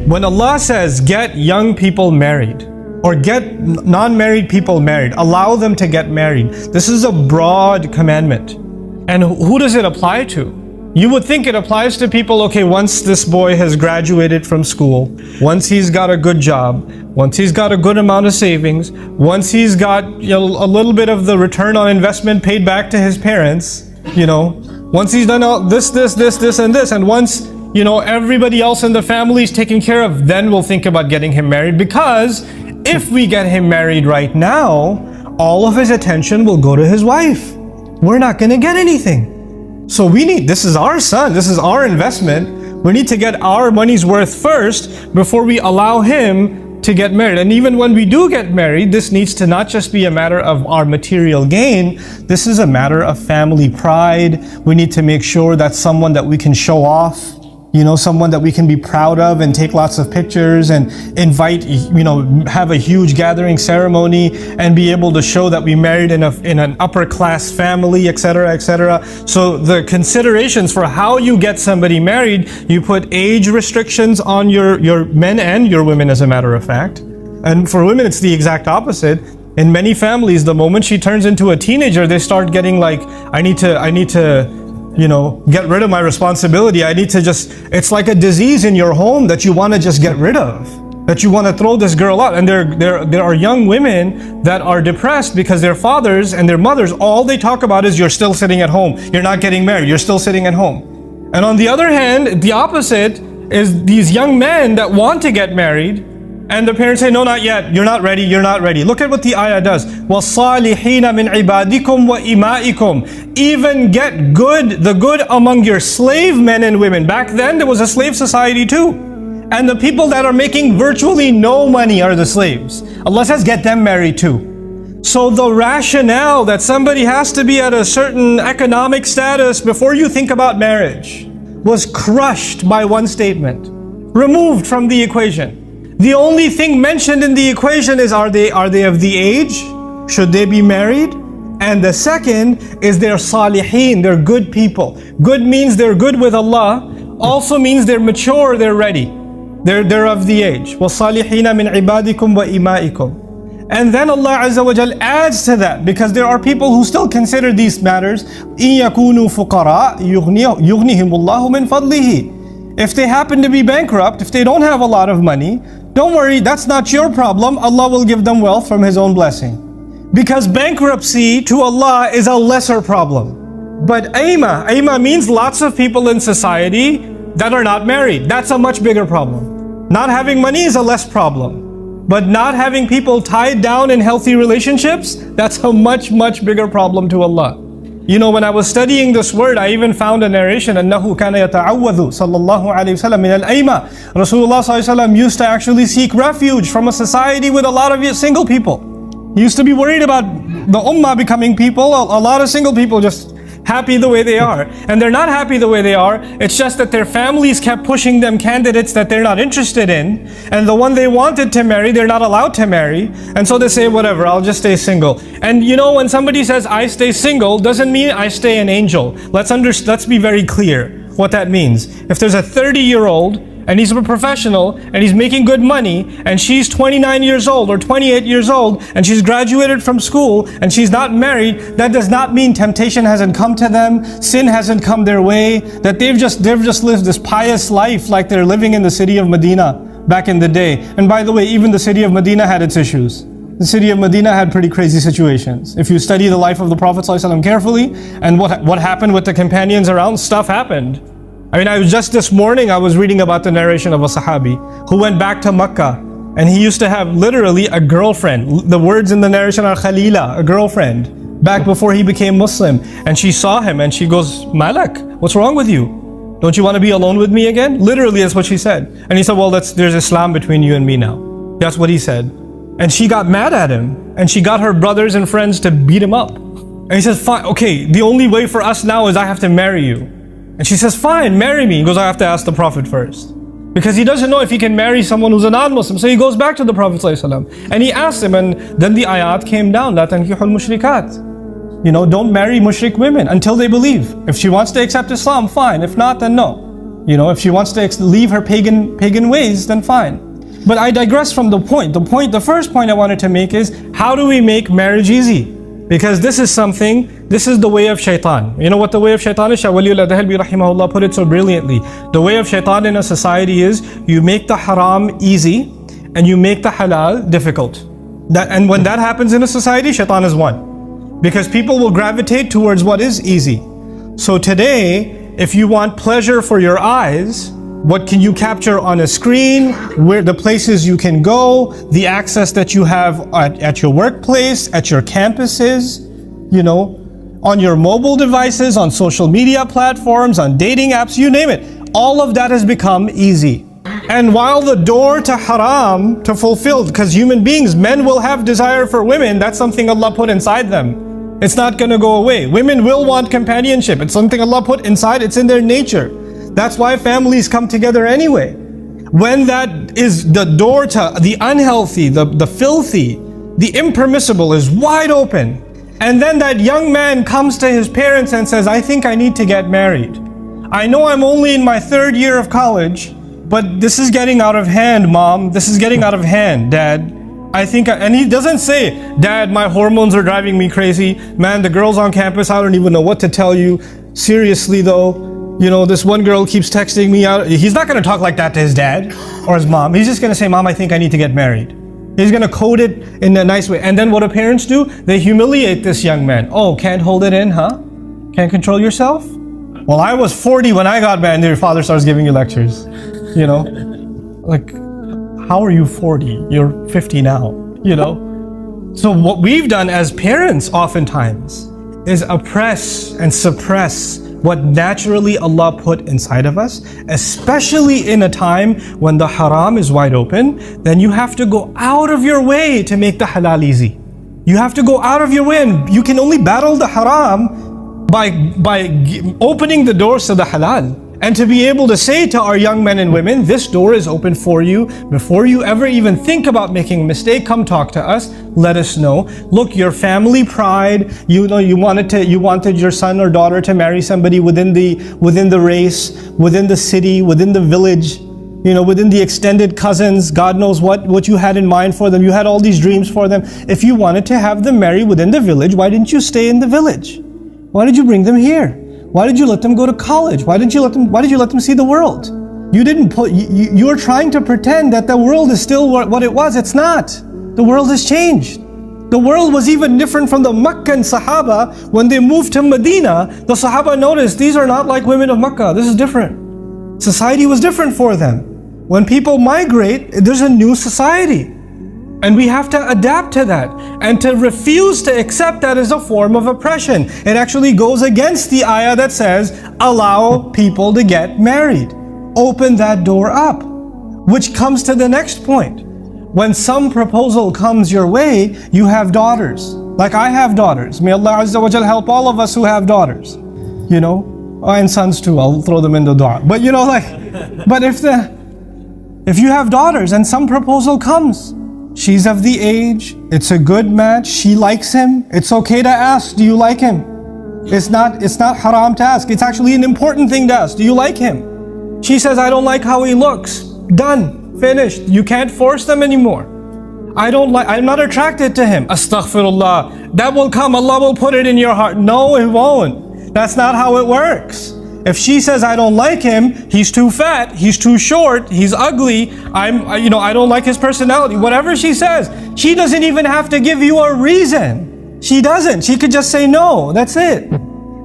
When Allah says get young people married or get non-married people married, allow them to get married, this is a broad commandment. And who does it apply to? You would think it applies to people, okay, once this boy has graduated from school, once he's got a good job, once he's got a good amount of savings, once he's got a little bit of the return on investment paid back to his parents, once he's done all this, and this, and once, everybody else in the family is taken care of, then we'll think about getting him married. Because if we get him married right now, all of his attention will go to his wife. We're not going to get anything. So this is our son, this is our investment. We need to get our money's worth first before we allow him to get married. And even when we do get married, this needs to not just be a matter of our material gain, this is a matter of family pride. We need to make sure that's someone that we can show off, someone that we can be proud of and take lots of pictures and invite, have a huge gathering ceremony and be able to show that we married in an upper class family, etc., etc. So the considerations for how you get somebody married, you put age restrictions on your men and your women, as a matter of fact. And for women, it's the exact opposite. In many families, the moment she turns into a teenager, they start getting like, I need to get rid of my responsibility. It's like a disease in your home that you want to just get rid of, that you want to throw this girl out. And there are young women that are depressed because their fathers and their mothers, all they talk about is, you're still sitting at home, you're not getting married, you're still sitting at home. And on the other hand, the opposite is these young men that want to get married, and the parents say, no, not yet, you're not ready, you're not ready. Look at what the ayah does. وَالصَّالِحِينَ مِنْ عِبَادِكُمْ وَإِمَائِكُمْ. Even get the good among your slave men and women. Back then there was a slave society too. And the people that are making virtually no money are the slaves. Allah says get them married too. So the rationale that somebody has to be at a certain economic status before you think about marriage was crushed by one statement, removed from the equation. The only thing mentioned in the equation is, are they of the age? Should they be married? And the second is they're salihin, they're good people. Good means they're good with Allah, also means they're mature, they're ready. They're of the age. وَالصَّالِحِينَ مِنْ عِبَادِكُمْ وَإِمَائِكُمْ. And then Allah Azza wa Jal adds to that, because there are people who still consider these matters. إِن يَكُونُوا فُقَرَاء يُغْنِهِمُ اللَّهُ مِنْ فَضْلِهِ. If they happen to be bankrupt, if they don't have a lot of money, don't worry, that's not your problem. Allah will give them wealth from His own blessing. Because bankruptcy to Allah is a lesser problem. But aima means lots of people in society that are not married. That's a much bigger problem. Not having money is a less problem. But not having people tied down in healthy relationships, that's a much, much bigger problem to Allah. When I was studying this word, I even found a narration, أَنَّهُ كَانَ يَتَعَوَّذُ صَلَّى اللَّهُ عَلَيْهِ وسلم مِنَ الْأَيْمَةِ. Rasulullah ﷺ used to actually seek refuge from a society with a lot of single people. He used to be worried about the ummah becoming people, a lot of single people just happy the way they are. And they're not happy the way they are, it's just that their families kept pushing them candidates that they're not interested in, and the one they wanted to marry, they're not allowed to marry, and so they say, whatever, I'll just stay single. And when somebody says, I stay single, doesn't mean I stay an angel. Let's be very clear what that means. If there's a 30-year-old, and he's a professional, and he's making good money, and she's 29 years old or 28 years old, and she's graduated from school, and she's not married, that does not mean temptation hasn't come to them, sin hasn't come their way, that they've just lived this pious life like they're living in the city of Medina back in the day. And by the way, even the city of Medina had its issues. The city of Medina had pretty crazy situations. If you study the life of the Prophet ﷺ carefully, and what happened with the companions around, stuff happened. Just this morning I was reading about the narration of a Sahabi who went back to Makkah, and he used to have literally a girlfriend. The words in the narration are Khalila, a girlfriend, back before he became Muslim. And she saw him and she goes, Malak, what's wrong with you? Don't you want to be alone with me again? Literally that's what she said. And he said, well, there's Islam between you and me now. That's what he said. And she got mad at him, and she got her brothers and friends to beat him up. And he says, fine, okay, the only way for us now is I have to marry you. And she says, fine, marry me. He goes, I have to ask the Prophet first. Because he doesn't know if he can marry someone who's a non-Muslim. So he goes back to the Prophet ﷺ, and he asks him, and then the ayat came down, La tankihul mushrikat. Don't marry mushrik women until they believe. If she wants to accept Islam, fine. If not, then no. If she wants to leave her pagan ways, then fine. But I digress from the point. The first point I wanted to make is, how do we make marriage easy? Because this is the way of shaitan. You know what the way of shaitan is? Shah Waliul Adhalbi rahimahullah put it so brilliantly. The way of shaitan in a society is, you make the haram easy and you make the halal difficult. And when that happens in a society, shaitan is won. Because people will gravitate towards what is easy. So today, if you want pleasure for your eyes, what can you capture on a screen, where the places you can go, the access that you have at your workplace, at your campuses, on your mobile devices, on social media platforms, on dating apps, you name it. All of that has become easy. And while the door to haram, to fulfill, because human beings, men will have desire for women, that's something Allah put inside them. It's not going to go away. Women will want companionship. It's something Allah put inside, it's in their nature. That's why families come together anyway. When that is the door to the unhealthy, the filthy, the impermissible is wide open, and then that young man comes to his parents and says, I think I need to get married. I know I'm only in my 3rd year of college, but this is getting out of hand, Mom. This is getting out of hand, Dad. And he doesn't say, Dad, my hormones are driving me crazy. Man, the girls on campus, I don't even know what to tell you. Seriously though, this one girl keeps texting me out. He's not going to talk like that to his dad or his mom. He's just going to say, Mom, I think I need to get married. He's going to code it in a nice way. And then what do parents do? They humiliate this young man. Oh, can't hold it in, huh? Can't control yourself? Well, I was 40 when I got married, and your father starts giving you lectures. Like, how are you 40? You're 50 now, So what we've done as parents oftentimes is oppress and suppress what naturally Allah put inside of us, especially in a time when the haram is wide open. Then you have to go out of your way to make the halal easy. You have to go out of your way, and you can only battle the haram by opening the doors to the halal. And to be able to say to our young men and women, this door is open for you. Before you ever even think about making a mistake, come talk to us. Let us know. Look, your family pride, you wanted your son or daughter to marry somebody within the race, within the city, within the village, within the extended cousins. God knows what you had in mind for them. You had all these dreams for them. If you wanted to have them marry within the village, why didn't you stay in the village? Why did you bring them here? Why did you let them go to college? Why did you let them see the world? You were trying to pretend that the world is still what it was. It's not. The world has changed. The world was even different from the Meccan Sahaba. When they moved to Medina, the Sahaba noticed, these are not like women of Mecca. This is different. Society was different for them. When people migrate, there's a new society. And we have to adapt to that. And to refuse to accept that is a form of oppression. It actually goes against the ayah that says, allow people to get married. Open that door up. Which comes to the next point. When some proposal comes your way, you have daughters. Like I have daughters. May Allah Azza wa Jal help all of us who have daughters. And sons too. I'll throw them in the dua. But but if you have daughters and some proposal comes, she's of the age, it's a good match, she likes him, it's okay to ask, do you like him? It's not haram to ask, it's actually an important thing to ask, do you like him? She says, I don't like how he looks. Done, finished. You can't force them anymore. I'm not attracted to him. Astaghfirullah. That will come, Allah will put it in your heart. No, it won't. That's not how it works. If she says, I don't like him, he's too fat, he's too short, he's ugly, I don't like his personality, whatever she says, she doesn't even have to give you a reason. She doesn't. She could just say no. That's it.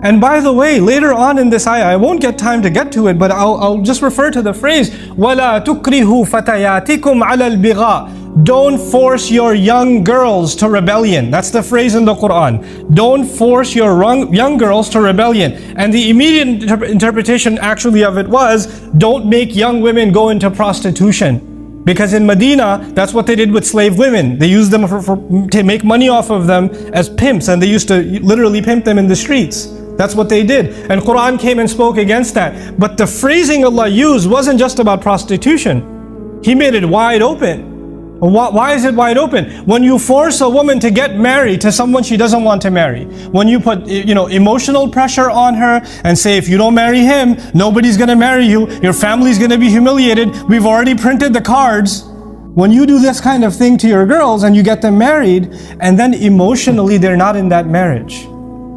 And by the way, later on in this ayah, I won't get time to get to it, but I'll just refer to the phrase, وَلَا تُكْرِهُ فَتَيَاتِكُمْ عَلَى الْبِغَاءِ. Don't force your young girls to rebellion. That's the phrase in the Quran. Don't force your young girls to rebellion. And the immediate interpretation actually of it was, don't make young women go into prostitution. Because in Medina, that's what they did with slave women. They used them to make money off of them as pimps, and they used to literally pimp them in the streets. That's what they did. And Quran came and spoke against that. But the phrasing Allah used wasn't just about prostitution. He made it wide open. Why is it wide open? When you force a woman to get married to someone she doesn't want to marry, when you put emotional pressure on her and say, if you don't marry him, nobody's gonna marry you, your family's gonna be humiliated, we've already printed the cards. When you do this kind of thing to your girls and you get them married, and then emotionally they're not in that marriage,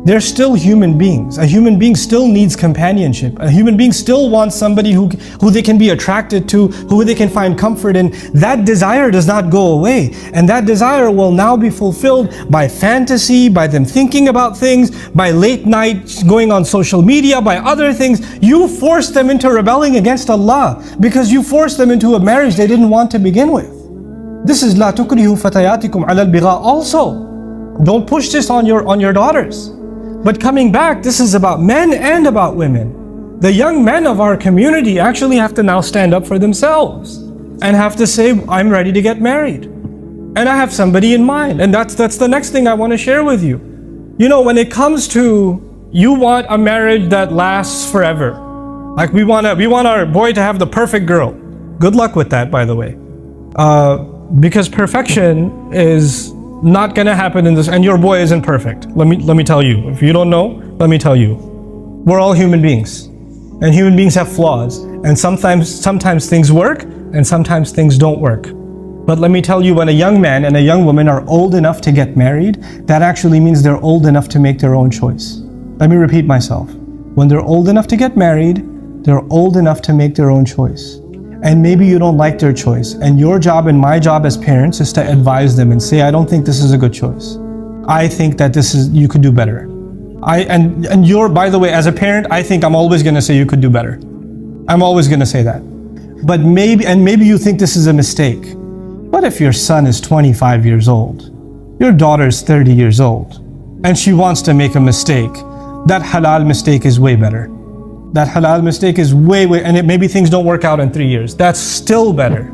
they're still human beings. A human being still needs companionship. A human being still wants somebody who they can be attracted to, who they can find comfort in. That desire does not go away. And that desire will now be fulfilled by fantasy, by them thinking about things, by late night going on social media, by other things. You forced them into rebelling against Allah because you forced them into a marriage they didn't want to begin with. This is لا تكرهوا فتياتكم على البغاء also. Don't push this on your daughters. But coming back, this is about men and about women. The young men of our community actually have to now stand up for themselves and have to say, I'm ready to get married. And I have somebody in mind. And that's the next thing I want to share with you. When it comes to, you want a marriage that lasts forever. Like we want our boy to have the perfect girl. Good luck with that, by the way. Because perfection is not gonna happen in this, and your boy isn't perfect. Let me tell you. If you don't know, let me tell you. We're all human beings, and human beings have flaws, and sometimes things work, and sometimes things don't work. But let me tell you, when a young man and a young woman are old enough to get married, that actually means they're old enough to make their own choice. Let me repeat myself. When they're old enough to get married, they're old enough to make their own choice. And maybe you don't like their choice, and your job and my job as parents is to advise them and say, I don't think this is a good choice. I think that you could do better. By the way, as a parent, I think I'm always gonna say you could do better. I'm always gonna say that. But maybe you think this is a mistake. What if your son is 25 years old? Your daughter is 30 years old, and she wants to make a mistake. That halal mistake is way better. That halal mistake is way, and maybe things don't work out in 3 years. That's still better.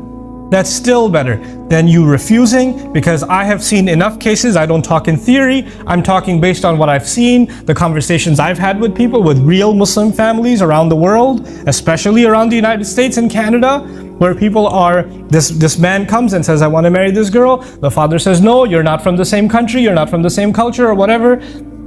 That's still better than you refusing, because I have seen enough cases. I don't talk in theory. I'm talking based on what I've seen, the conversations I've had with people, with real Muslim families around the world, especially around the United States and Canada, where people are, this man comes and says, I want to marry this girl. The father says, no, you're not from the same country, you're not from the same culture or whatever.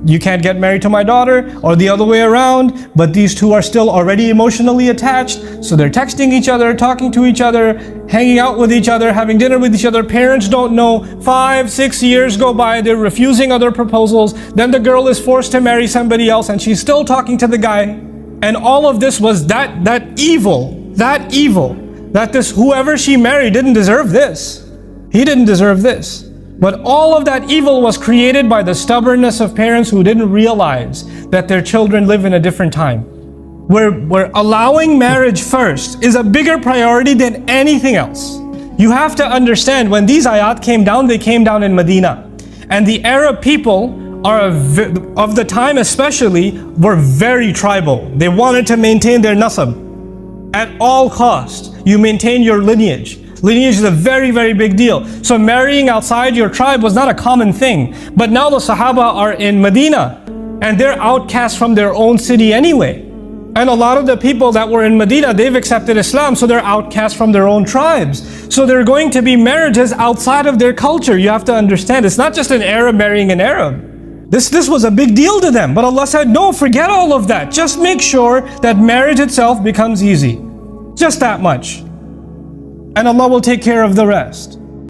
You can't get married to my daughter, or the other way around. But these two are still already emotionally attached, so they're texting each other, talking to each other, hanging out with each other, having dinner with each other. Parents don't know. 5-6 years go by, they're refusing other proposals. Then the girl is forced to marry somebody else, and she's still talking to the guy. And all of this was that evil, that this whoever she married didn't deserve this. He didn't deserve this. But all of that evil was created by the stubbornness of parents who didn't realize that their children live in a different time. Where allowing marriage first is a bigger priority than anything else. You have to understand, when these ayat came down, they came down in Medina. And the Arab people of the time especially were very tribal. They wanted to maintain their nasab. At all costs, you maintain your lineage. Lineage is a very, very big deal. So marrying outside your tribe was not a common thing. But now the Sahaba are in Medina, and they're outcast from their own city anyway. And a lot of the people that were in Medina, they've accepted Islam, so they're outcast from their own tribes. So there are going to be marriages outside of their culture. You have to understand, it's not just an Arab marrying an Arab. This was a big deal to them. But Allah said, no, forget all of that. Just make sure that marriage itself becomes easy. Just that much. And Allah will take care of the rest.